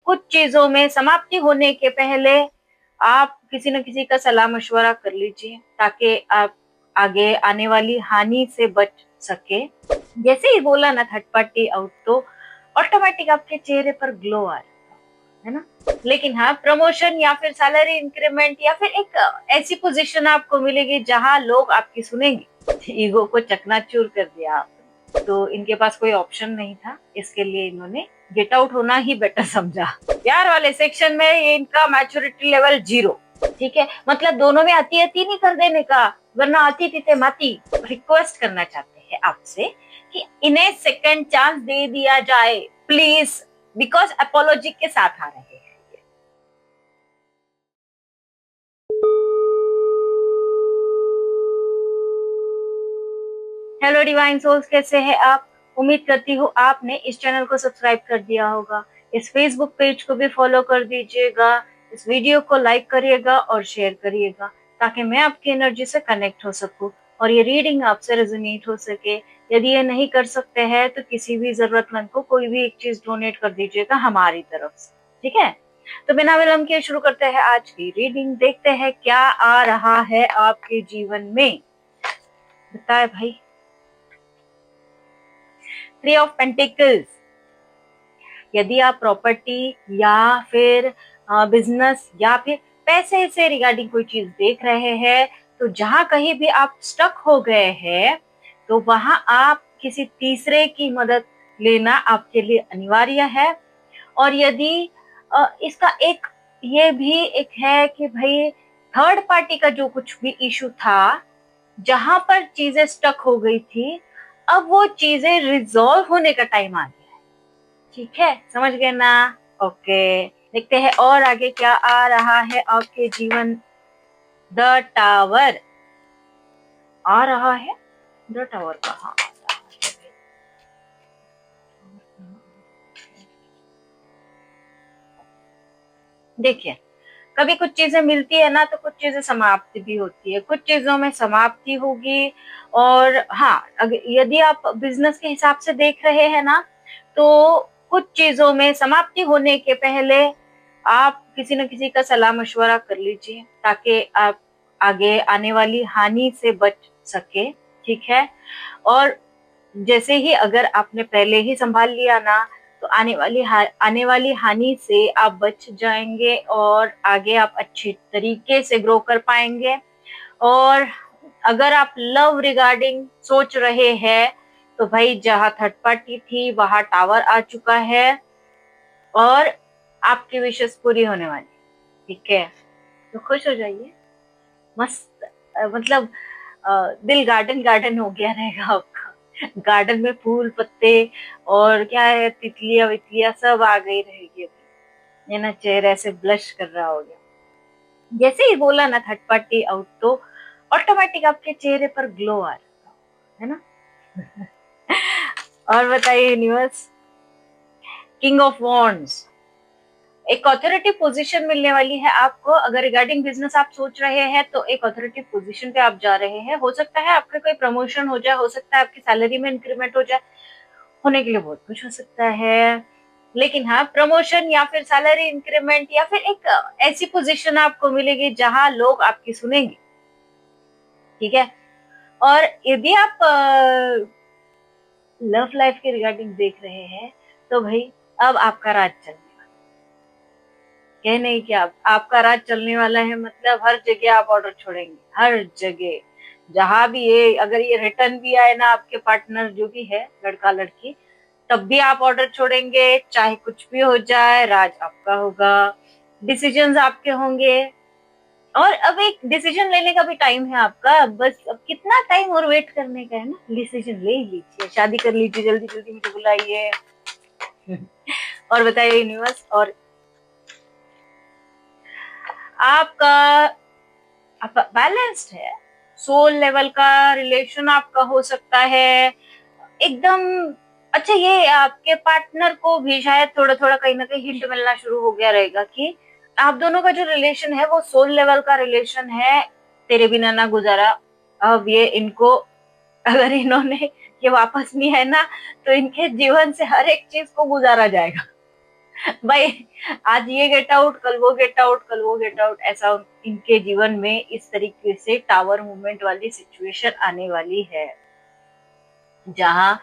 कुछ चीजों में समाप्ति होने के पहले आप किसी न किसी का सलाह मशवरा कर लीजिए ताकि आप आगे आने वाली हानि से बच सके। जैसे ही बोला ना थर्ड पार्टी आउट तो ऑटोमेटिक आपके चेहरे पर ग्लो आ रहा है ना। लेकिन हाँ, प्रमोशन या फिर सैलरी इंक्रीमेंट या फिर एक ऐसी पोजीशन आपको मिलेगी जहां लोग आपकी सुनेंगे। ईगो को चकनाचूर कर दिया आपने, तो इनके पास कोई ऑप्शन नहीं था, इसके लिए इन्होंने गेट आउट होना ही बेटर समझा। प्यार वाले सेक्शन में ये इनका मैच्योरिटी लेवल 0। ठीक है, मतलब दोनों में अति अति नहीं कर देने का, वरना अति तिते माती। रिक्वेस्ट करना चाहते हैं आपसे कि इन्हें सेकंड चांस दे दिया जाए प्लीज, बिकॉज अपोलॉजी के साथ आ रहे हैं। हेलो डिवाइन सोल्स, कैसे हैं आप? उम्मीद करती हूँ आपने इस चैनल को सब्सक्राइब कर दिया होगा। इस फेसबुक पेज को भी फॉलो कर दीजिएगा, इस वीडियो को लाइक करिएगा और शेयर करिएगा ताकि मैं आपकी एनर्जी से कनेक्ट हो सकूं और ये रीडिंग आपसे रेजोनेट हो सके। यदि ये नहीं कर सकते हैं तो किसी भी जरूरतमंद को कोई भी एक चीज डोनेट कर दीजिएगा हमारी तरफ से, ठीक है? तो बिना विलंब किए शुरू करते हैं आज की रीडिंग। देखते हैं क्या आ रहा है आपके जीवन में। बताए भाई। 3 ऑफ पेंटिकल्स। यदि आप प्रॉपर्टी या फिर बिजनेस या फिर पैसे से रिगार्डिंग कोई चीज देख रहे हैं, तो जहां कहीं भी आप स्टक हो गए हैं तो वहां आप किसी तीसरे की मदद लेना आपके लिए अनिवार्य है। और यदि इसका एक ये भी एक है कि भाई थर्ड पार्टी का जो कुछ भी इशू था, जहां पर चीजें स्टक हो गई थी, अब वो चीजें रिजॉल्व होने का टाइम आ गया है। ठीक है, समझ गए ना? ओके, देखते हैं और आगे क्या आ रहा है आपके जीवन। द टावर आ रहा है। द टावर कहाँ आ रहा है? देखिए, कभी कुछ चीजें मिलती है ना तो कुछ चीजें समाप्ति भी होती है, कुछ चीजों में समाप्ति होगी। और हाँ, यदि आप बिजनेस के हिसाब से देख रहे हैं ना, तो कुछ चीजों में समाप्ति होने के पहले आप किसी न किसी का सलाह मशवरा कर लीजिए ताकि आप आगे आने वाली हानि से बच सके। ठीक है, और जैसे ही अगर आपने पहले ही संभाल लिया ना, तो आने वाली हानि से आप बच जाएंगे और आगे आप अच्छी तरीके से ग्रो कर पाएंगे। और अगर आप लव रिगार्डिंग सोच रहे हैं तो भाई जहां थर्ड पार्टी थी वहां टावर आ चुका है और आपकी विशेष पूरी होने वाली। ठीक है, तो खुश हो जाइए। मस्त मतलब दिल गार्डन गार्डन हो गया रहेगा आपका। गार्डन में फूल पत्ते और क्या है, तितलियां वितलियां सब आ गई रहेगी। अभी ये ना चेहरा ऐसे ब्लश कर रहा हो गया। जैसे ही बोला ना थर्ड पार्टी आउट तो ऑटोमेटिक आपके चेहरे पर ग्लो आ रहा है ना। और बताइए यूनिवर्स। किंग ऑफ वॉन्ड्स, एक ऑथोरिटी पोजीशन मिलने वाली है आपको। अगर रिगार्डिंग बिजनेस आप सोच रहे हैं तो एक ऑथोरिटी पोजीशन पे आप जा रहे हैं। हो सकता है आपका कोई प्रमोशन हो जाए, हो सकता है आपकी सैलरी में इंक्रीमेंट हो जाए, होने के लिए बहुत कुछ हो सकता है। लेकिन हाँ, प्रमोशन या फिर सैलरी इंक्रीमेंट या फिर एक ऐसी पोजीशन आपको मिलेगी जहां लोग आपकी सुनेंगे। ठीक है, और यदि आप लव लाइफ के रिगार्डिंग देख रहे हैं तो भाई अब आपका राज चलने वाला है। कह नहीं कि आपका राज चलने वाला है, मतलब हर जगह आप ऑर्डर छोड़ेंगे, हर जगह। जहां भी ये अगर ये रिटर्न भी आए ना आपके पार्टनर जो भी है, लड़का लड़की, तब भी आप ऑर्डर छोड़ेंगे। चाहे कुछ भी हो जाए, राज आपका होगा, डिसीजंस आपके होंगे। और अब एक डिसीजन लेने का भी टाइम है आपका। बस अब कितना टाइम और वेट करने का है ना, डिसीजन ले लीजिए, शादी कर लीजिए, जल्दी जल्दी मुझे बुलाइए। और बताइए यूनिवर्स। और आपका बैलेंस्ड है, सोल लेवल का रिलेशन आपका हो सकता है एकदम। अच्छा, ये आपके पार्टनर को भी शायद थोड़ा थोड़ा कहीं ना कहीं हिंट मिलना शुरू हो गया रहेगा कि आप दोनों का जो रिलेशन है वो सोल लेवल का रिलेशन है। तेरे बिना ना गुजारा। अब ये इनको, अगर इन्होंने ये वापस नहीं है ना, तो इनके जीवन से हर एक चीज को गुजारा जाएगा। भाई आज ये गेट आउट, कल वो गेट आउट, कल वो गेट आउट, ऐसा इनके जीवन में इस तरीके से टावर मूवमेंट वाली सिचुएशन आने वाली है, जहां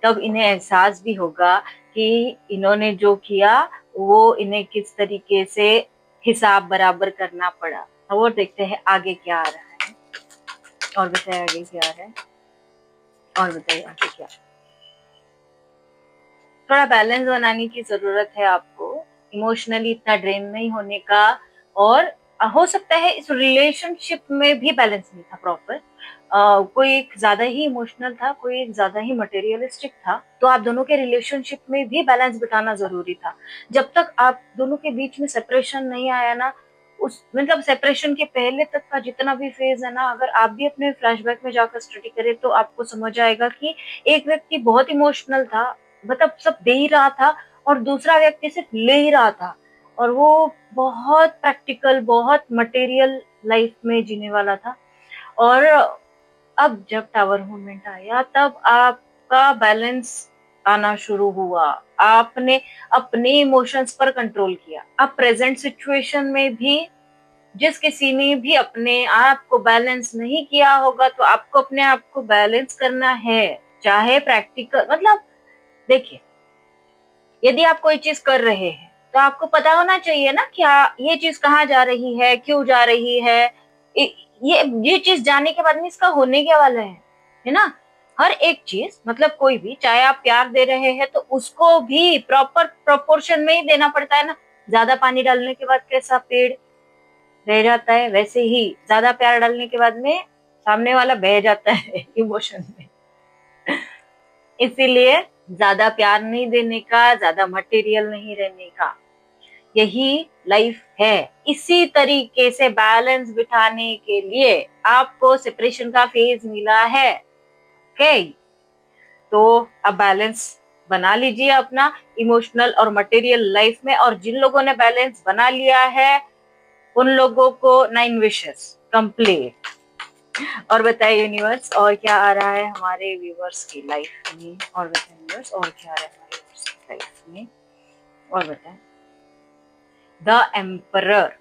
तब इन्हें एहसास भी होगा कि इन्होंने जो किया वो इन्हें किस तरीके से हिसाब बराबर करना पड़ा। और देखते हैं आगे क्या आ रहा है, और बताइए आगे क्या आ रहा है, और बताइए आगे क्या। थोड़ा बैलेंस बनाने की जरूरत है आपको, इमोशनली इतना ड्रेन नहीं होने का। और हो सकता है इस रिलेशनशिप में भी बैलेंस नहीं था प्रॉपर, कोई एक ज्यादा ही इमोशनल था, कोई एक ज्यादा ही मटेरियलिस्टिक था, तो आप दोनों के रिलेशनशिप में भी बैलेंस बिठाना जरूरी था। जब तक आप दोनों के बीच में सेपरेशन नहीं आया ना, उस मतलब सेपरेशन के पहले तक का जितना भी फेज है ना, अगर आप भी अपने फ्लैशबैक में जाकर स्टडी करें तो आपको समझ आएगा कि एक व्यक्ति बहुत इमोशनल था, मतलब सब दे ही रहा था, और दूसरा व्यक्ति सिर्फ ले ही रहा था, और वो बहुत प्रैक्टिकल, बहुत मटेरियल लाइफ में जीने वाला था। और अब जब टावर मूवमेंट आया तब आपका बैलेंस आना शुरू हुआ, आपने अपने इमोशंस पर कंट्रोल किया। अब प्रेजेंट सिचुएशन में भी जिस किसी ने भी अपने आप को बैलेंस नहीं किया होगा, तो आपको अपने आप को बैलेंस करना है, चाहे प्रैक्टिकल, मतलब देखिए, यदि आप कोई चीज कर रहे हैं तो आपको पता होना चाहिए ना क्या ये चीज कहाँ जा रही है, क्यों जा रही है। ये चीज जाने के बाद में इसका होने क्या वाला है ना। हर एक चीज, मतलब कोई भी, चाहे आप प्यार दे रहे हैं तो उसको भी प्रॉपर प्रोपोर्शन में ही देना पड़ता है ना। ज्यादा पानी डालने के बाद कैसा पेड़ रह जाता है, वैसे ही ज्यादा प्यार डालने के बाद में सामने वाला बह जाता है इमोशन में। इसीलिए ज्यादा प्यार नहीं देने का, ज्यादा मटेरियल नहीं रहने का, यही लाइफ है। इसी तरीके से बैलेंस बिठाने के लिए आपको सेपरेशन का फेज मिला है। ओके, तो अब बैलेंस बना लीजिए अपना इमोशनल और मटेरियल लाइफ में। और जिन लोगों ने बैलेंस बना लिया है उन लोगों को 9 विशेस कंप्लीट। और बताए यूनिवर्स, और क्या आ रहा है हमारे व्यूवर्स की लाइफ में, और बताए यूनिवर्स, और क्या आ रहा है हमारे व्यूवर्स की लाइफ में, और बताए। द एम्परर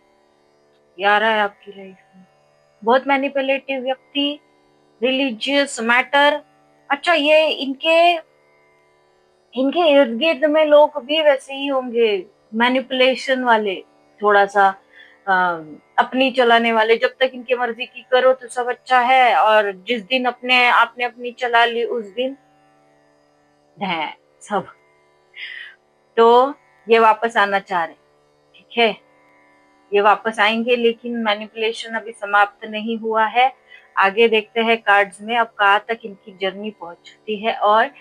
ये आ रहा है आपकी लाइफ में, बहुत मैनिपुलेटिव व्यक्ति, रिलीजियस मैटर। अच्छा, ये इनके इनके इर्द गिर्द में लोग भी वैसे ही होंगे, मैनिपुलेशन वाले, थोड़ा सा अपनी चलाने वाले। जब तक इनकी मर्जी की करो तो सब अच्छा है, और जिस दिन अपने आपने अपनी चला ली उस दिन है सब। तो ये वापस आना चाह रहे, ठीक है, ये वापस आएंगे, लेकिन मैनिपुलेशन अभी समाप्त नहीं हुआ है। आगे देखते हैं कार्ड्स में अब कहाँ तक इनकी जर्नी पहुंच चुकी है। और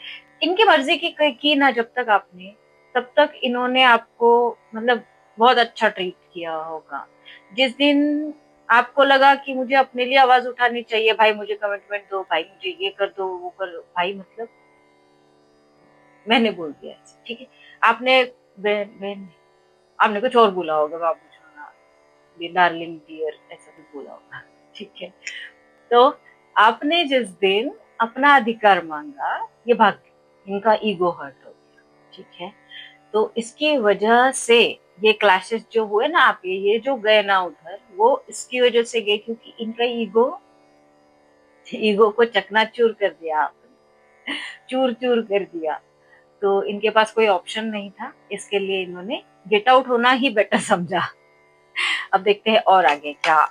इनकी मर्जी की ना जब तक आपने, तब तक इन्होंने आपको मतलब बहुत अच्छा ट्रीट किया होगा। जिस दिन आपको लगा कि मुझे अपने लिए आवाज उठानी चाहिए, भाई मुझे कमिटमेंट दो, भाई मुझे ये कर दो, वो कर दो, भाई मतलब मैंने बोल दिया, ठीक है, आपने बहन बहन आपने कुछ और बोला होगा, बाबू डार्लिंग डियर ऐसा कुछ बोला होगा, ठीक है। तो आपने जिस दिन अपना अधिकार मांगा, ये भाग गए, इनका ईगो हर्ट हो गया, ठीक है। तो इसकी वजह से ये क्लैशेस जो हुए ना, आप ये जो गए ना उधर, वो इसकी वजह से गए, क्योंकि इनका ईगो को चकनाचूर कर दिया आपने, चूर चूर कर दिया। तो इनके पास कोई ऑप्शन नहीं था, इसके लिए इन्होंने गेट आउट होना ही बेटर समझा। अब देखते हैं और आगे क्या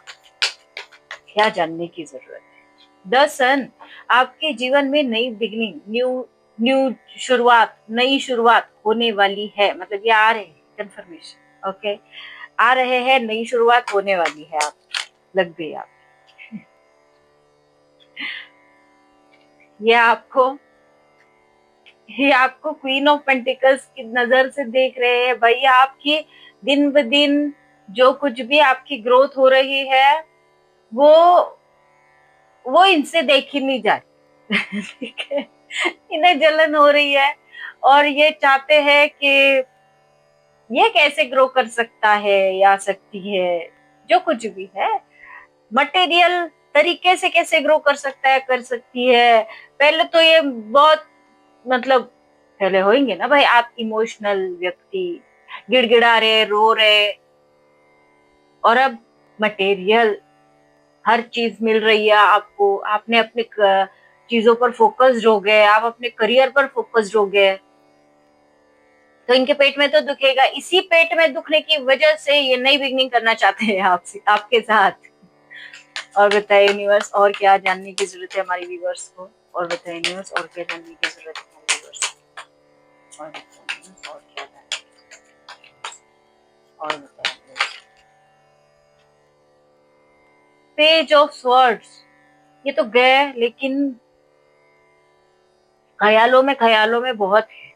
क्या जानने की जरूरत है। द सन आपके जीवन में नई बिगनिंग, न्यू न्यू शुरुआत, नई शुरुआत होने वाली है, मतलब ये आ रहे हैं कंफर्मेशन, ओके, आ रहे हैं, नई शुरुआत होने वाली है, आप लग गई आप। ये आपको ये आपको क्वीन ऑफ पेंटिकल्स की नजर से देख रहे हैं भैया। आपकी दिन ब दिन जो कुछ भी आपकी ग्रोथ हो रही है, वो वो इनसे देखी नहीं जाती, ठीक है। इन्हें जलन हो रही है, और ये चाहते हैं कि ये कैसे ग्रो कर सकता है या सकती है, जो कुछ भी है, मटेरियल तरीके से कैसे ग्रो कर सकता है, कर सकती है। पहले तो ये बहुत, मतलब पहले होंगे ना भाई आप इमोशनल व्यक्ति, गिड़गिड़ा रहे, रो रहे। और अब मटेरियल हर चीज मिल रही है आपको, आपने अपने चीजों पर फोकस्ड हो गए, आप अपने करियर पर फोकस्ड हो गए, तो इनके पेट में तो दुखेगा। इसी पेट में दुखने की वजह से ये नई बिगनिंग करना चाहते हैं आपसे, आपके साथ। और बताइए यूनिवर्स, और क्या जानने की जरूरत है हमारी व्यूवर्स को? और बताइए यूनिवर्स, और क्या जानने की जरूरत है हमारी व्यूवर्स को? और बताइए और क्या जानने की जरूरत है? और बताइए। पेज ऑफ स्वर्ड्स, ये तो गए, लेकिन ख्यालों में बहुत है।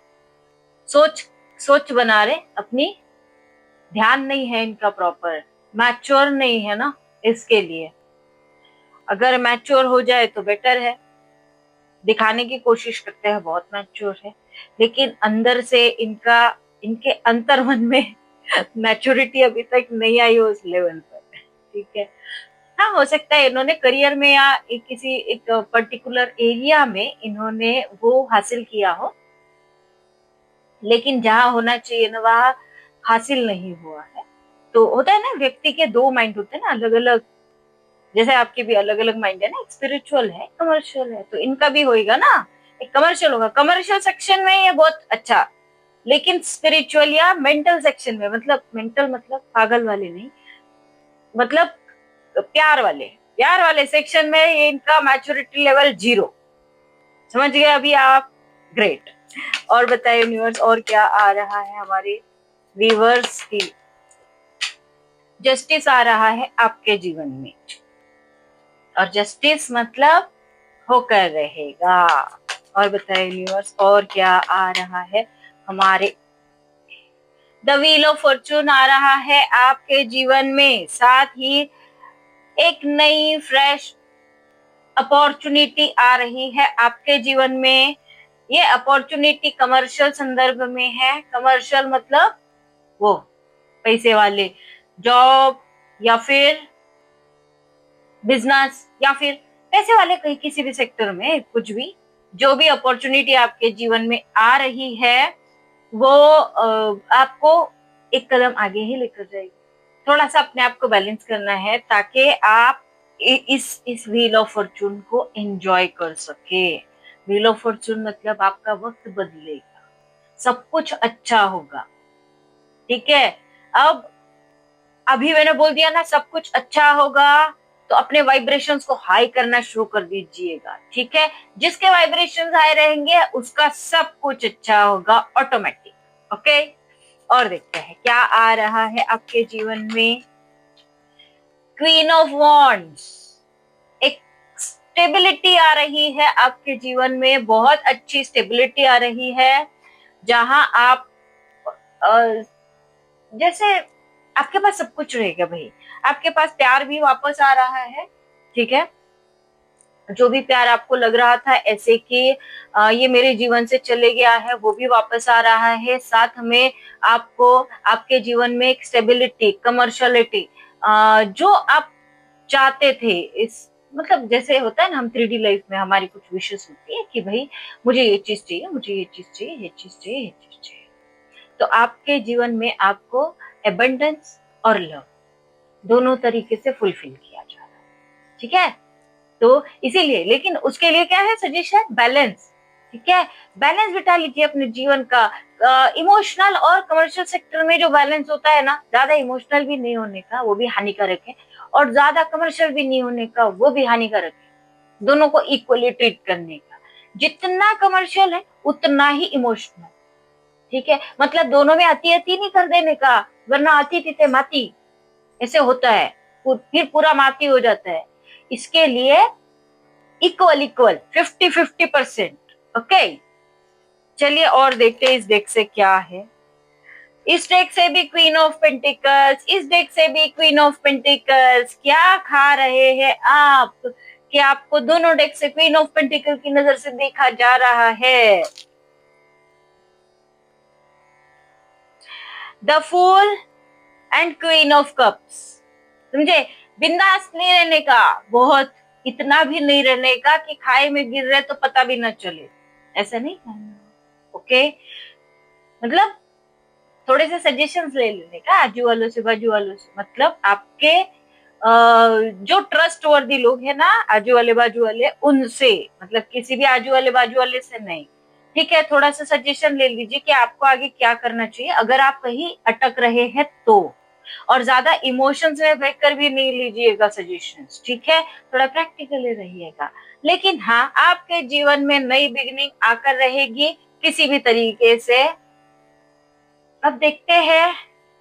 सोच सोच बना रहे अपनी, ध्यान नहीं है इनका प्रॉपर, मैच्योर नहीं है ना इसके लिए। अगर मैच्योर हो जाए तो बेटर है। दिखाने की कोशिश करते हैं बहुत मैच्योर है, लेकिन अंदर से इनके अंतर्मन में मैच्योरिटी अभी तक नहीं आई हो उस लेवल पर। ठीक है। हाँ, हो सकता है इन्होंने करियर में या किसी एक पर्टिकुलर एरिया में इन्होंने वो हासिल किया हो, लेकिन जहां होना चाहिए ना वहां हासिल नहीं हुआ है। तो होता है ना, व्यक्ति के दो माइंड होते हैं ना अलग अलग, जैसे आपके भी अलग अलग माइंड है ना, एक स्पिरिचुअल है, कमर्शियल है, तो इनका भी होएगा ना। एक कमर्शियल होगा, कमर्शियल सेक्शन में ये बहुत अच्छा, लेकिन स्पिरिचुअल या मेंटल सेक्शन में, मतलब मेंटल मतलब पागल वाले नहीं, मतलब प्यार वाले सेक्शन में ये इनका मैच्योरिटी लेवल 0। समझ गए अभी आप? ग्रेट। और बताइए यूनिवर्स, और क्या आ रहा है हमारे व्यूअर्स की? जस्टिस आ रहा है आपके जीवन में, और जस्टिस मतलब होकर रहेगा। और बताइए यूनिवर्स, और क्या आ रहा है हमारे? द व्हील ऑफ फॉर्चून आ रहा है आपके जीवन में, साथ ही एक नई फ्रेश अपॉर्चुनिटी आ रही है आपके जीवन में। ये अपॉर्चुनिटी कमर्शियल संदर्भ में है। कमर्शियल मतलब वो पैसे वाले, जॉब या फिर बिजनेस, या फिर पैसे वाले कहीं किसी भी सेक्टर में, कुछ भी, जो भी अपॉर्चुनिटी आपके जीवन में आ रही है वो आपको एक कदम आगे ही लेकर जाएगी। थोड़ा सा अपने आप को बैलेंस करना है ताकि आप इस व्हील ऑफ फॉर्चून को एंजॉय कर सके। व्हील ऑफ फॉर्चून मतलब आपका वक्त बदलेगा, सब कुछ अच्छा होगा। ठीक है। अब अभी मैंने बोल दिया ना सब कुछ अच्छा होगा, तो अपने वाइब्रेशंस को हाई करना शुरू कर दीजिएगा। ठीक है। जिसके वाइब्रेशंस हाई रहेंगे उसका सब कुछ अच्छा होगा ऑटोमेटिक। ओके। और देखते हैं क्या आ रहा है आपके जीवन में। क्वीन ऑफ वॉन्ड्स, एक स्टेबिलिटी आ रही है आपके जीवन में, बहुत अच्छी स्टेबिलिटी आ रही है, जहां आप जैसे आपके पास सब कुछ रहेगा भाई। आपके पास प्यार भी वापस आ रहा है। ठीक है। जो भी प्यार आपको लग रहा था ऐसे कि ये मेरे जीवन से चले गया है, वो भी वापस आ रहा है। साथ में आपको आपके जीवन में एक स्टेबिलिटी, कमर्शियलिटी, जो आप चाहते थे, इस मतलब जैसे होता है ना, हम 3D लाइफ में हमारी कुछ विशेष होती है कि भाई मुझे ये चीज चाहिए, मुझे ये चीज चाहिए, ये चीज चाहिए, ये चीज चाहिए। तो आपके जीवन में आपको एबंडेंस और लव दोनों तरीके से फुलफिल किया जा रहा है। ठीक है। तो इसीलिए, लेकिन उसके लिए क्या है सजेशन? बैलेंस। ठीक है। बैलेंस बिठा लीजिए अपने जीवन का। इमोशनल और कमर्शियल सेक्टर में जो बैलेंस होता है ना, ज्यादा इमोशनल भी नहीं होने का, वो भी हानिकारक है, और ज्यादा कमर्शियल भी नहीं होने का, वो भी हानिकारक है। दोनों को इक्वली ट्रीट करने का। जितना कमर्शियल है उतना ही इमोशनल। ठीक है। मतलब दोनों में अति अति नहीं कर देने का, वरना अति तिते माती ऐसे होता है, फिर पूरा माती हो जाता है। इसके लिए इक्वल इक्वल 50-50%। ओके। चलिए और देखते हैं इस डेक से क्या है। इस डेक से भी क्वीन ऑफ पेंटिकल्स, इस डेक से भी क्वीन ऑफ पेंटिकल्स। क्या खा रहे हैं आप कि आपको दोनों डेक से क्वीन ऑफ पेंटिकल की नजर से देखा जा रहा है? The fool and queen of cups. समझे? बिंदास नहीं रहने का, बहुत इतना भी नहीं रहने का कि खाए में गिर रहे तो पता भी न चले, ऐसा नहीं करना। ओके। मतलब थोड़े से सजेशंस ले लेने का आजू वालों से बाजू वालों से, मतलब आपके जो ट्रस्ट वर्दी लोग हैं ना, आजू वाले बाजू वाले, उनसे, मतलब किसी भी आजू वाले बाजू वाले से नहीं। ठीक है, थोड़ा सा सजेशन ले लीजिए कि आपको आगे क्या करना चाहिए अगर आप कहीं अटक रहे हैं तो। और ज्यादा इमोशंस में बहकर भी नहीं लीजिएगा सजेशंस, ठीक है, थोड़ा प्रैक्टिकली रहिएगा। लेकिन हाँ, आपके जीवन में नई बिगनिंग आकर रहेगी किसी भी तरीके से। अब देखते हैं,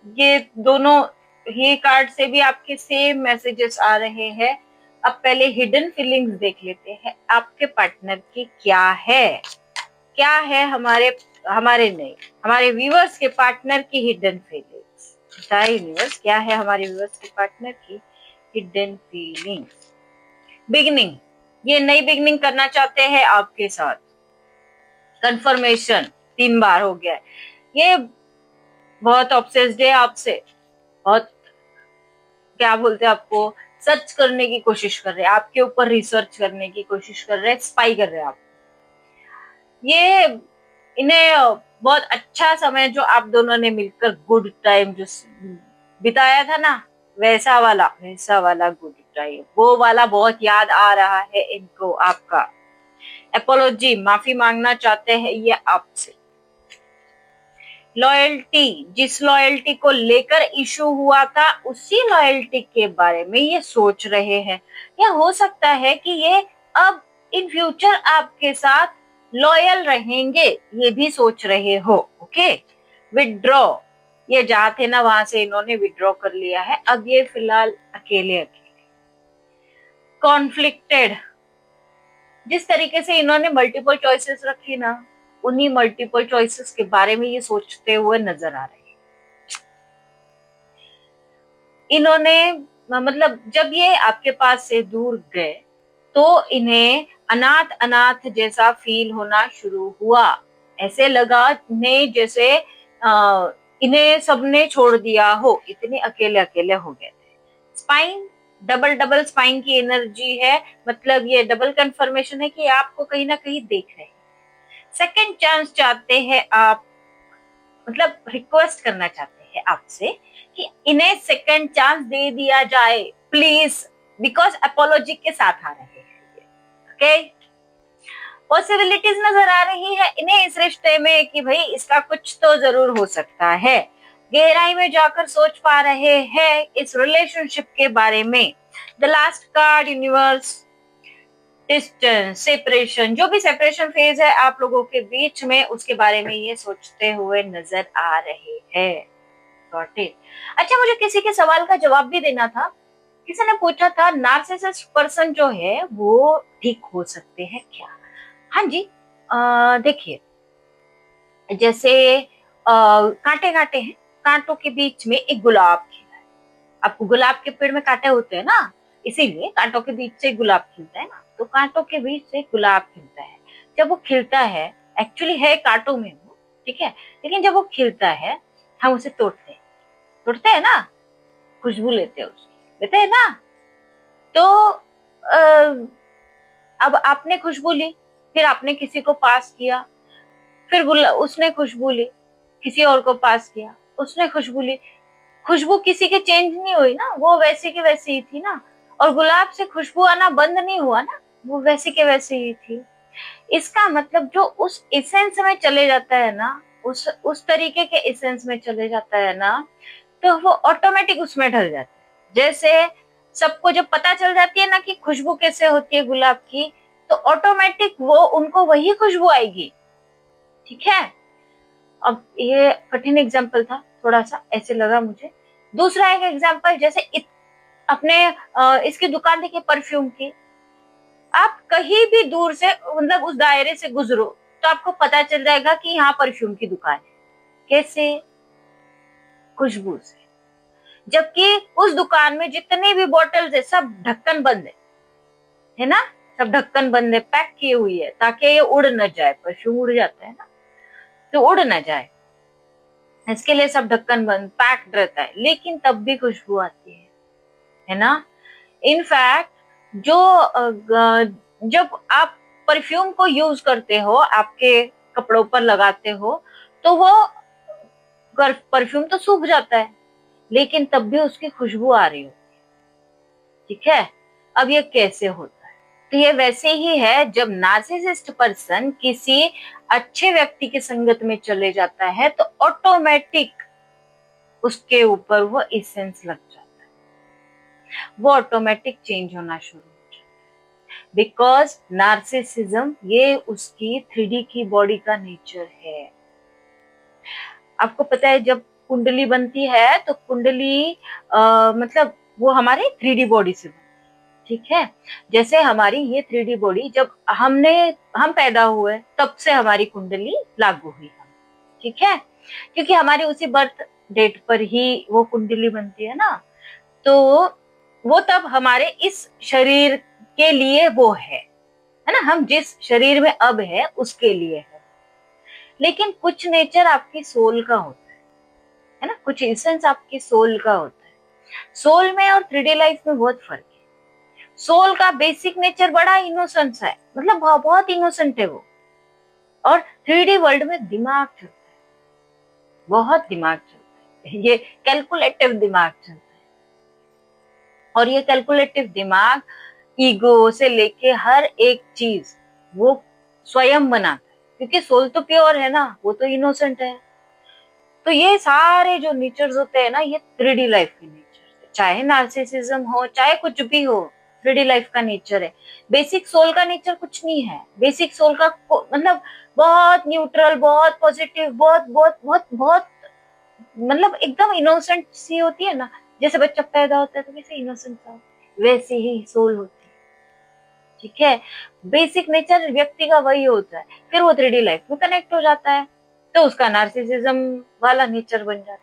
ये दोनों ही कार्ड से भी आपके सेम मैसेजेस आ रहे हैं। अब पहले हिडन फीलिंग्स देख लेते हैं आपके पार्टनर की क्या है। क्या है हमारे हमारे नहीं हमारे व्यूअर्स के पार्टनर की हिडन फीलिंग्स। बताइए यूनिवर्स, क्या है हमारे व्यूअर्स के पार्टनर की हिडन फीलिंग्स। बिगनिंग, ये नई बिगनिंग करना चाहते हैं आपके साथ। कंफर्मेशन 3 बार हो गया है। ये बहुत ऑब्सेस्ड है आपसे, बहुत, क्या बोलते हैं आपको, सर्च करने की कोशिश कर रहे हैं, आपके ऊपर रिसर्च करने की कोशिश कर रहे हैं, स्पाई कर रहे हैं आप। ये इन्हें बहुत अच्छा समय जो आप दोनों ने मिलकर गुड टाइम जो बिताया था ना, वैसा वाला गुड टाइम, वो वाला बहुत याद आ रहा है इनको आपका। एपोलॉजी, माफी मांगना चाहते हैं ये आपसे। लॉयल्टी, जिस लॉयल्टी को लेकर इशू हुआ था उसी लॉयल्टी के बारे में ये सोच रहे हैं, या हो सकता है कि ये अब इन फ्यूचर आपके साथ लॉयल रहेंगे, ये भी सोच रहे हो। ओके, विड्रॉ, ये जहाँ थे ना वहां से इन्होंने विड्रॉ कर लिया है, अब ये फिलहाल अकेले अकेले। कॉन्फ्लिक्टेड, जिस तरीके से इन्होंने मल्टीपल चॉइसेस रखी ना, उन्हीं मल्टीपल चॉइसेस के बारे में ये सोचते हुए नजर आ रहे हैं। इन्होंने, मतलब जब ये आपके पास से दूर गए तो इन्हें अनाथ अनाथ जैसा फील होना शुरू हुआ। ऐसे लगा इन्हें जैसे इन्हें सबने छोड़ दिया हो, इतने अकेले अकेले हो गए थे। स्पाइन, डबल डबल स्पाइन की एनर्जी है, मतलब ये डबल कंफर्मेशन है कि आपको कहीं ना कहीं देख रहे हैं। सेकंड चांस चाहते हैं आप, मतलब रिक्वेस्ट करना चाहते हैं आपसे कि इन्हें सेकंड चांस दे दिया जाए प्लीज, बिकॉज अपोलॉजी के साथ आ रहे हैं। ओके, पॉसिबिलिटीज नजर आ रही है इन्हें इस रिश्ते में कि भाई इसका कुछ तो जरूर हो सकता है। गहराई में जाकर सोच पा रहे हैं इस रिलेशनशिप के बारे में। The last card, universe, distance, separation, जो भी सेपरेशन फेज है आप लोगों के बीच में, उसके बारे में ये सोचते हुए नजर आ रहे हैं। Got it. अच्छा, मुझे किसी के सवाल का जवाब भी देना था। किसी ने पूछा था नार्सिसिस्ट पर्सन जो है वो ठीक हो सकते हैं क्या? हाँ जी, देखिए, जैसे कांटे कांटे हैं, कांटों के बीच में एक गुलाब खिला है। आपको गुलाब के पेड़ में कांटे होते हैं ना, इसीलिए कांटों के बीच से गुलाब खिलता है ना, तो कांटों के बीच से गुलाब खिलता है। जब वो खिलता है, एक्चुअली है कांटों में वो, ठीक है, लेकिन जब वो खिलता है हम उसे तोड़ते हैं ना, खुशबू लेते हैं उसकी, लेते हैं ना। तो अब आपने खुशबू ली, फिर आपने किसी को पास किया, फिर उसने खुशबू ली, किसी और को पास किया, उसने खुशबू ली। खुशबू किसी के चेंज नहीं हुई ना, वो वैसे के वैसे ही थी ना। और गुलाब से खुशबू आना बंद नहीं हुआ ना, वो वैसे के वैसे ही थी। इसका मतलब जो उस एसेंस में चले जाता है ना, उस तरीके के एसेंस में चले जाता है ना, तो वो ऑटोमेटिक उसमें ढल जाता है। जैसे सबको जब पता चल जाती है ना कि खुशबू कैसे होती है गुलाब की, तो ऑटोमेटिक वो उनको वही खुशबू आएगी। ठीक है, अब ये कठिन एग्जाम्पल था, थोड़ा सा ऐसे लगा मुझे। दूसरा एक एग्जाम्पल, जैसे अपने इसकी दुकान देखिए परफ्यूम की, आप कहीं भी दूर से, मतलब उस दायरे से गुजरो तो आपको पता चल जाएगा कि यहाँ परफ्यूम की दुकान है। कैसे? खुशबू से। जबकि उस दुकान में जितने भी बॉटल्स है सब ढक्कन बंद है ना, सब ढक्कन बंद है, पैक की हुई है ताकि ये उड़ न जाए, परफ्यूम उड़ जाता है ना, तो उड़ न जाए, इसके लिए सब ढक्कन बंद पैक्ड रहता है, लेकिन तब भी खुशबू आती है ना। इनफैक्ट जो जब आप परफ्यूम को यूज करते हो, आपके कपड़ों पर लगाते हो, तो वो परफ्यूम तो सूख जाता है, लेकिन तब भी उसकी खुशबू आ रही होती है। ठीक है, अब ये कैसे होता है? तो ये वैसे ही है, जब नार्सिसिस्ट पर्सन किसी अच्छे व्यक्ति की संगत में चले जाता है तो ऑटोमेटिक उसके ऊपर वो इसेंस लग जाता है, वो ऑटोमेटिक चेंज होना शुरू हो जाता है। बिकॉज नार्सिसिज्म ये उसकी 3D की बॉडी का नेचर है। आपको पता है, जब कुंडली बनती है तो कुंडली मतलब वो हमारे 3D बॉडी से बनती है। ठीक है, जैसे हमारी ये 3D बॉडी, जब हम पैदा हुए तब से हमारी कुंडली लागू हुई। ठीक है, क्योंकि हमारी उसी बर्थ डेट पर ही वो कुंडली बनती है ना, तो वो तब हमारे इस शरीर के लिए वो है ना, हम जिस शरीर में अब है उसके लिए है। लेकिन कुछ नेचर आपकी सोल का होता है ना, कुछ एसेंस आपकी सोल का होता है। सोल में और 3D लाइफ में बहुत फर्क है। सोल का बेसिक नेचर बड़ा इनोसेंस है, मतलब बहुत इनोसेंट है वो। और 3D वर्ल्ड में दिमाग चलता है, बहुत दिमाग चलता है, ये कैलकुलेटिव दिमाग चलता है। और ये कैलकुलेटिव दिमाग ईगो से लेके हर एक चीज वो स्वयं बनाता है, क्योंकि सोल तो प्योर है ना, वो तो इनोसेंट है। तो ये सारे जो नेचर्स होते हैं ना, ये 3D लाइफ के नेचर है, चाहे नार्सिसिज्म हो चाहे कुछ भी हो, 3D लाइफ का नेचर है। बेसिक सोल का नेचर कुछ नहीं है। बेसिक सोल का मतलब बहुत न्यूट्रल, बहुत पॉजिटिव, बहुत बहुत बहुत बहुत मतलब एकदम इनोसेंट सी होती है ना, जैसे बच्चा पैदा होता है तो कैसे इनोसेंट सा, वैसे ही सोल होती है। ठीक है, बेसिक नेचर व्यक्ति का वही होता है, फिर वो 3D लाइफ में कनेक्ट हो जाता है तो उसका नार्सिसिज्म वाला नेचर बन जाता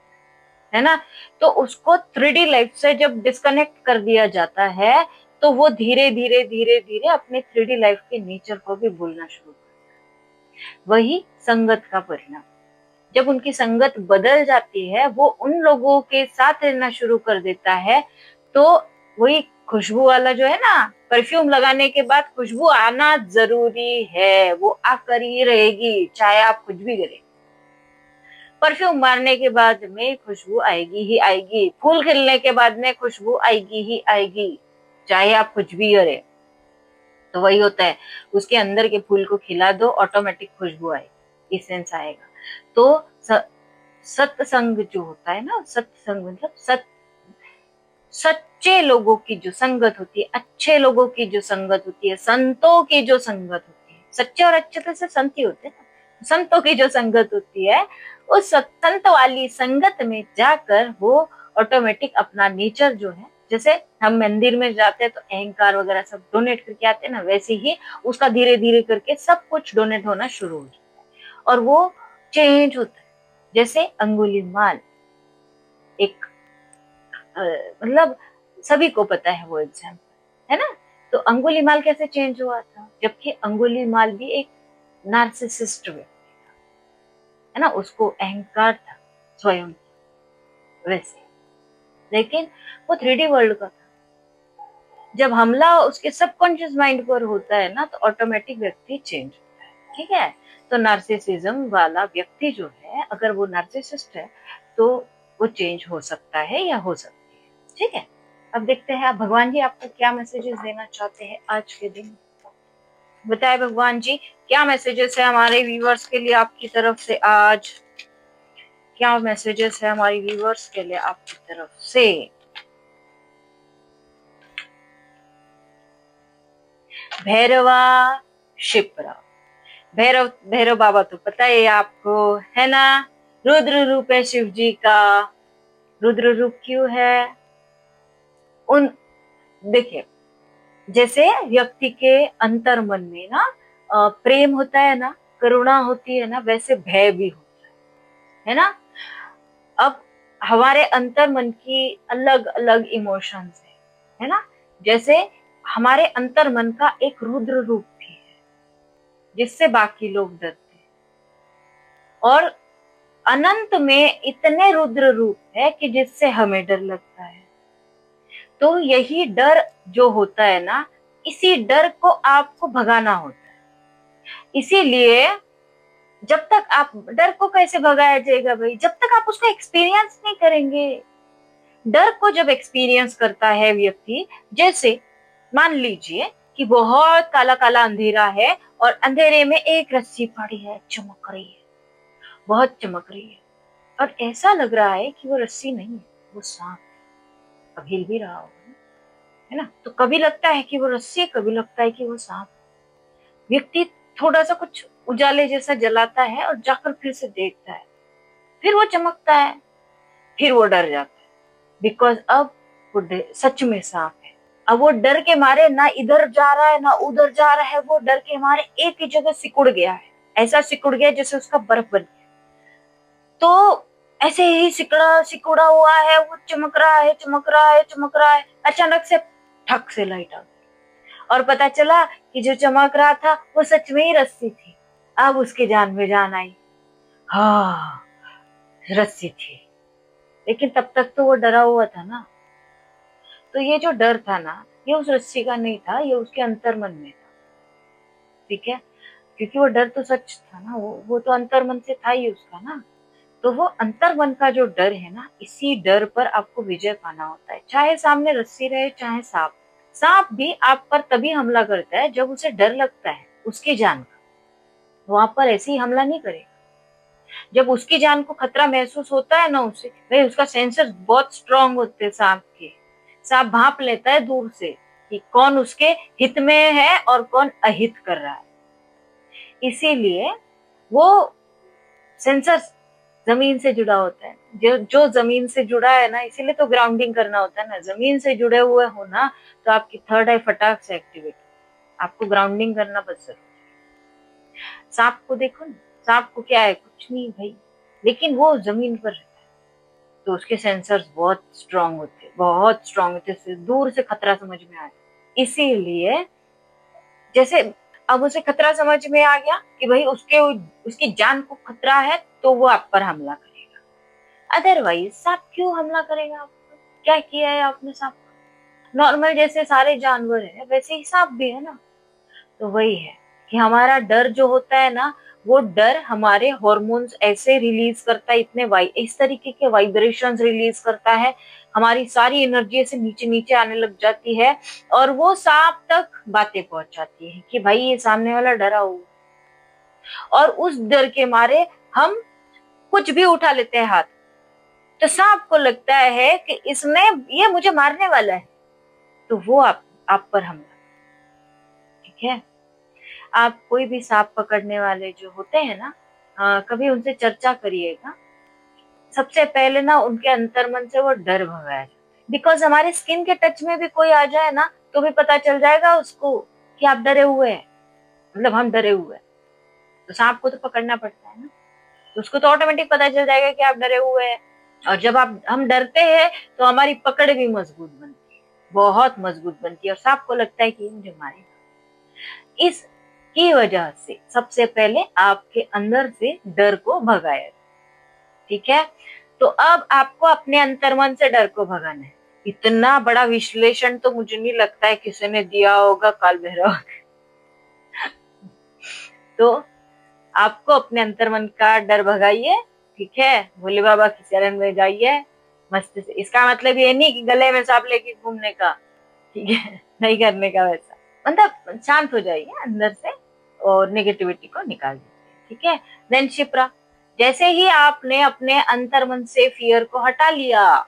है ना। तो उसको 3D लाइफ से जब डिस्कनेक्ट कर दिया जाता है तो वो धीरे धीरे धीरे धीरे अपने 3D लाइफ के नेचर को भी भूलना शुरू करता है। वही संगत का परिणाम, जब उनकी संगत बदल जाती है, वो उन लोगों के साथ रहना शुरू कर देता है, तो वही खुशबू वाला जो है ना, परफ्यूम लगाने के बाद खुशबू आना जरूरी है, वो आकर ही रहेगी चाहे आप कुछ भी करें। परफ्यूम मारने के बाद में खुशबू आएगी ही आएगी, फूल खिलने के बाद में खुशबू आएगी ही आएगी, चाहे आप कुछ भी करें। तो वही होता है, उसके अंदर के फूल को खिला दो, ऑटोमेटिक खुशबू आएगी, इसेंस आएगा। तो सत्संग जो होता है ना, सत्संग मतलब सच्चे लोगों की जो संगत होती है, अच्छे लोगों की जो संगत होती है, संतों की जो संगत होती है, सच्चे और अच्छे तो से संत ही होते हैं ना, संतों की जो संगत होती है, उस संत वाली संगत में जाकर वो ऑटोमेटिक अपना नेचर जो है, जैसे हम मंदिर में जाते हैं तो अहंकार वगैरह सब डोनेट करके आते हैं ना, वैसे ही उसका धीरे धीरे करके सब कुछ डोनेट होना शुरू हो जाता है और वो चेंज होता है। जैसे अंगुलीमाल एक मतलब सभी को पता है वो एग्जाम्पल, है ना। तो अंगुलीमाल कैसे चेंज हुआ था, जबकि अंगुलीमाल भी एक नार्सिसिस्ट व्यक्ति था, है ना, उसको अहंकार था स्वयं वैसे, लेकिन वो 3D वर्ल्ड का था। जब हमला उसके सबकॉन्शियस माइंड पर होता है ना, तो ऑटोमेटिक व्यक्ति चेंज होता है। ठीक है, तो नार्सिसिज्म वाला व्यक्ति जो है, अगर वो नार्सिसिस्ट है तो वो चेंज हो सकता है या हो सकती है। ठीक है, अब देखते हैं आप भगवान जी आपको क्या मैसेजेस देना चाहते हैं आज के दिन। बताए भगवान जी, क्या मैसेजेस है हमारे व्यूअर्स के लिए आपकी तरफ से आज, क्या मैसेजेस है हमारे व्यूअर्स के लिए आपकी तरफ से। भैरवा शिप्रा, भैरव भैरव बाबा तो पता है आपको, है ना, रुद्र रूप है शिव जी का। रुद्र रूप क्यों है? उन देखिए, जैसे व्यक्ति के अंतर मन में ना प्रेम होता है ना, करुणा होती है ना, वैसे भय भी होता है ना। अब हमारे अंतर मन की अलग अलग इमोशंस है ना। जैसे हमारे अंतर मन का एक रुद्र रूप भी है जिससे बाकी लोग डरते हैं, और अनंत में इतने रुद्र रूप है कि जिससे हमें डर लगता है। तो यही डर जो होता है ना, इसी डर को आपको भगाना होता है। इसीलिए जब तक आप डर को कैसे भगाया जाएगा भाई, जब तक आप उसको एक्सपीरियंस नहीं करेंगे। डर को जब एक्सपीरियंस करता है व्यक्ति, जैसे मान लीजिए कि बहुत काला काला अंधेरा है और अंधेरे में एक रस्सी पड़ी है, चमक रही है, बहुत चमक रही है, और ऐसा लग रहा है कि वो रस्सी नहीं है, वो सांप है। अब हिल भी रहा होगा, है ना? तो कभी लगता है कि वो रस्सी, कभी लगता है कि वो सांप। व्यक्ति थोड़ा सा कुछ उजाले जैसा जलाता है और जाकर फिर से देखता है, फिर वो चमकता है, फिर वो डर जाता है, बिकॉज अब वो सच में सांप है। अब वो डर के मारे ना इधर जा रहा है ना उधर जा रहा है, वो डर के मारे एक ही जगह सिकुड़ गया है, ऐसा सिकुड़ गया जैसे उसका बर्फ बन गया। तो ऐसे ही सिकड़ा सिकुड़ा हुआ है, वो चमक रहा है, चमक रहा है, चमक रहा है, अचानक से ठक से लाइट आ गई और पता चला कि जो चमक रहा था वो सच में ही रस्सी थी। अब उसकी जान में जान आई। हाँ, रस्सी थी, लेकिन तब तक तो वो डरा हुआ था ना। तो ये जो डर था ना, ये उस रस्सी का नहीं था, ये उसके अंतर्मन में था। ठीक है, क्योंकि वो डर तो सच था ना, वो तो अंतर्मन से था ही उसका ना। तो वो अंतर्मन का जो डर है ना, इसी डर पर आपको विजय पाना होता है, चाहे सामने रस्सी रहे चाहे सांप। सांप भी आप पर तभी हमला करता है जब उसे डर लगता है उसकी जान का, वहां पर ऐसे ही हमला नहीं करेगा। जब उसकी जान को खतरा महसूस होता है ना उसे, भाई उसका सेंसर बहुत स्ट्रांग होते हैं सांप के। सांप भांप लेता है दूर से कि कौन उसके हित में है और कौन अहित कर रहा है। इसीलिए वो सेंसर जमीन से जुड़ा होता है, जो जो जमीन से जुड़ा है ना, इसीलिए तो ग्राउंडिंग करना होता है ना, जमीन से जुड़े हुए हो ना, तो आपकी थर्ड आई फटाक से एक्टिवेट, आपको ग्राउंडिंग करना बस जरूरी। सांप को देखो ना, सांप को क्या है, कुछ नहीं भाई, लेकिन वो जमीन पर रहता है, तो उसके सेंसर्स बहुत स्ट्रांग होते हैं, बहुत स्ट्रांग होते हैं, दूर से खतरा समझ में आता है। इसीलिए जैसे अब उसे खतरा समझ में आ गया कि भाई उसके उसकी जान को खतरा है, तो वो आप पर हमला करेगा। अदरवाइज सांप क्यों हमला करेगा आप पर? क्या किया है आपने सांप को? नॉर्मल जैसे सारे जानवर है वैसे ही सांप भी है ना। तो वही है कि हमारा डर जो होता है ना, वो डर हमारे हॉर्मोन्स ऐसे रिलीज करता है, इतने इस तरीके के वाइब्रेशंस रिलीज करता है, हमारी सारी एनर्जी ऐसे नीचे नीचे आने लग जाती है, और वो सांप तक बातें पहुंचाती है कि भाई ये सामने वाला डरा हुआ, और उस डर के मारे हम कुछ भी उठा लेते हैं हाथ। तो सांप को लगता है कि इसने ये मुझे मारने वाला है, तो वो आप पर हमला। ठीक है, आप कोई भी सांप पकड़ने वाले जो होते हैं ना, कभी उनसे चर्चा करिएगा। सबसे पहले ना उनके अंतर्मन से वो डर भगाया जाए, बिकॉज हमारे स्किन के टच में भी कोई आ जाए ना, तो भी पता चल जाएगा उसको कि आप डरे हुए हैं, मतलब हम डरे हुए हैं। तो सांप को तो पकड़ना पड़ता है ना, तो उसको तो ऑटोमेटिक पता चल जाएगा कि आप डरे हुए हैं। और जब आप हम डरते हैं तो हमारी पकड़ भी मजबूत बनती है, बहुत मजबूत बनती है, और सांप को लगता है कि ये मुझे मारेगा। इसकी वजह से सबसे पहले आपके अंदर से डर को भगाया। ठीक है, तो अब आपको अपने अंतर्मन से डर को भगाना है। इतना बड़ा विश्लेषण तो मुझे नहीं लगता है किसी ने दिया होगा काल भैरव। तो आपको अपने अंतर्मन का डर भगाइए। ठीक है, भोले बाबा की शरण में जाइए मस्त से। इसका मतलब ये नहीं कि गले में सांप लेके घूमने का, ठीक है, नहीं करने का वैसा। मतलब शांत हो जाइए अंदर से और नेगेटिविटी को निकाल दीजिए। ठीक है, देन शिप्रा, जैसे ही आपने अपने अंतर्मन से फियर को हटा लिया,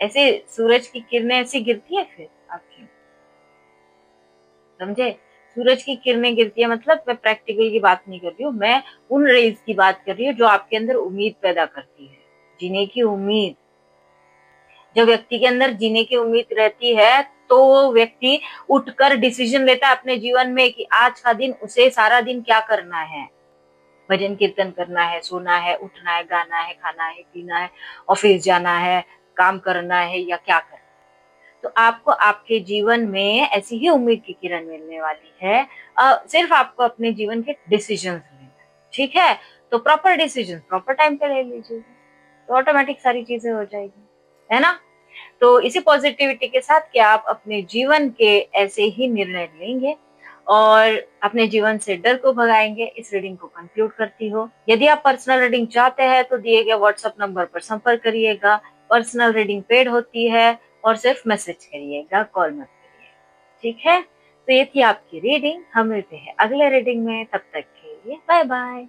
ऐसे सूरज की किरणें ऐसी गिरती है फिर आपकी, समझे? सूरज की किरणें गिरती है, मतलब मैं प्रैक्टिकल की बात नहीं कर रही हूँ, मैं उन रेज की बात कर रही हूँ जो आपके अंदर उम्मीद पैदा करती है, जीने की उम्मीद। जब व्यक्ति के अंदर जीने की उम्मीद रहती है, तो वो व्यक्ति उठकर डिसीजन लेता है अपने जीवन में कि आज का दिन उसे सारा दिन क्या करना है। भजन कीर्तन करना है, सोना है, उठना है, गाना है, खाना है, पीना है, ऑफिस जाना है, काम करना है, या क्या करना है। तो आपको आपके जीवन में ऐसी ही उम्मीद की किरण मिलने वाली है। सिर्फ आपको अपने जीवन के डिसीजन लेना है। ठीक है, तो प्रॉपर डिसीजन प्रॉपर टाइम पे ले लीजिए, तो ऑटोमेटिक सारी चीजें हो जाएगी, है ना? तो इसी पॉजिटिविटी के साथ कि आप अपने जीवन के ऐसे ही निर्णय लेंगे, और अपने जीवन से डर को भगाएंगे, इस रीडिंग को कंक्लूड करती हूँ। यदि आप पर्सनल रीडिंग चाहते हैं तो दिए गए व्हाट्सएप नंबर पर संपर्क करिएगा। पर्सनल रीडिंग पेड होती है और सिर्फ मैसेज करिएगा, कॉल मत करिए। ठीक है, तो ये थी आपकी रीडिंग। हम मिलते हैं अगले रीडिंग में, तब तक के लिए बाय बाय।